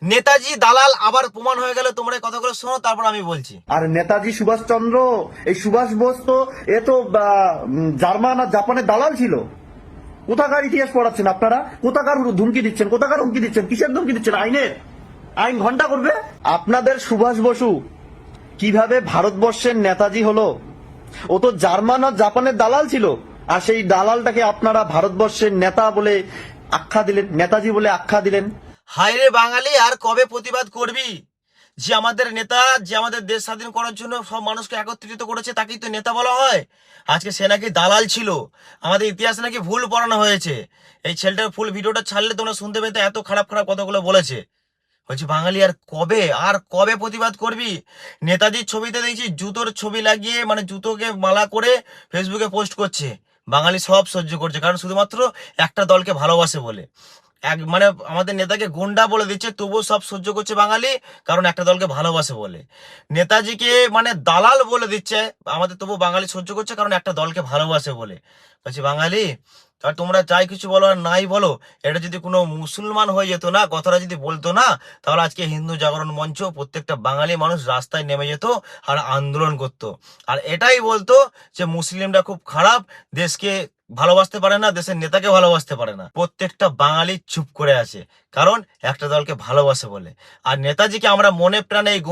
নেতাজি দালাল আবার প্রমাণ হয়ে গেল। তোমরা এই কথাগুলো শোনো, তারপর আমি বলছি। আর নেতাজি সুভাষচন্দ্র, এই সুভাষ বোস তো এ তো জার্মান আর জাপানের দালাল ছিল। কোথাকার ইতিহাস পড়াচ্ছেন আপনারা? কোথাকার ধুমকি দিচ্ছেন? কোথাকার হুমকি দিচ্ছেন? কিসের ধুমকি দিচ্ছেন? আইন ঘন্টা করবে। আপনাদের সুভাষ বসু কিভাবে ভারতবর্ষের নেতাজি হলো? ও তো জার্মান আর জাপানের দালাল ছিল, আর সেই দালালটাকে আপনারা ভারতবর্ষের নেতা বলে আখ্যা দিলেন, নেতাজি বলে আখ্যা দিলেন। হায় রে বাঙালি, আর কবে প্রতিবাদ করবি? যে আমাদের নেতা, যে আমাদের দেশ স্বাধীন করার জন্য সব মানুষকে একত্রিত করেছে, তাকেই তো নেতা বলা হয়। আজকে সে নাকি দালাল ছিল, আমাদের ইতিহাস নাকি ভুল পড়ানো হয়েছে। এই ছেলেটার ফুল ভিডিওটা ছাড়লে তোমরা শুনতে পেতে, এত খারাপ খারাপ কথাগুলো বলেছে। বলছি বাঙালি, আর কবে প্রতিবাদ করবি? নেতাজির ছবিতে দেখছি জুতোর ছবি লাগিয়ে, মানে জুতোকে মালা করে ফেসবুকে পোস্ট করছে। বাঙালি সব সহ্য করছে, কারণ শুধুমাত্র একটা দলকে ভালোবাসে বলে। মানে আমাদের নেতাকে গুন্ডা বলে দিচ্ছে, তবুও সব সহ্য করছে বাঙালি, কারণ একটা দলকে ভালোবাসে বলে। নেতাজিকে মানে দালাল বলে দিচ্ছে আমাদের, তবু বাঙালি সহ্য করছে, কারণ একটা দলকে ভালোবাসে বলে। বলছি বাঙালি, আর তোমরা যাই কিছু বলো আর নাই বলো, এটা যদি কোনো মুসলমান হয়ে যেত না, কথাটা যদি বলতো না, তাহলে আজকে হিন্দু জাগরণ মঞ্চ প্রত্যেকটা বাঙালি মানুষ রাস্তায় নেমে যেত আর আন্দোলন করতো। আর এটাই বলতো যে মুসলিমরা খুব খারাপ, দেশকে ভালোবাসতে পারে না, দেশের নেতাকে ভালোবাসতে পারে না। প্রত্যেকটা বাঙালি চুপ করে আছে, কারণ একটা দলকে ভালোবাসে বলে। আর নেতাজিকে আমরা মনে প্রাণে, এই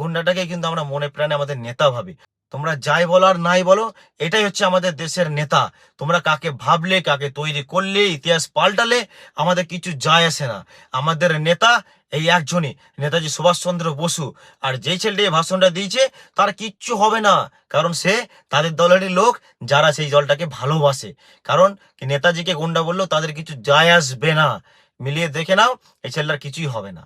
গুন্ডাটাকেই কিন্তু আমরা মনে প্রাণে আমাদের নেতা ভাবি। তোমরা যাই বলো আর নাই বলো, এটাই হচ্ছে আমাদের দেশের নেতা। তোমরা কাকে ভাবলে, কাকে তৈরি করলে, ইতিহাস পাল্টালে, আমাদের কিছু যায় আসে না। আমাদের নেতা এই একজনই, নেতাজি সুভাষচন্দ্র বসু। আর যেই ছেলেটি এই ভাষণটা দিয়েছে, তার কিচ্ছু হবে না, কারণ সে তাদের দলেরই লোক, যারা সেই দলটাকে ভালোবাসে। কারণ কি, নেতাজিকে গুন্ডা বললেও তাদের কিছু যায় আসবে না। মিলিয়ে দেখে নাও, এই ছেলেটার কিছুই হবে না।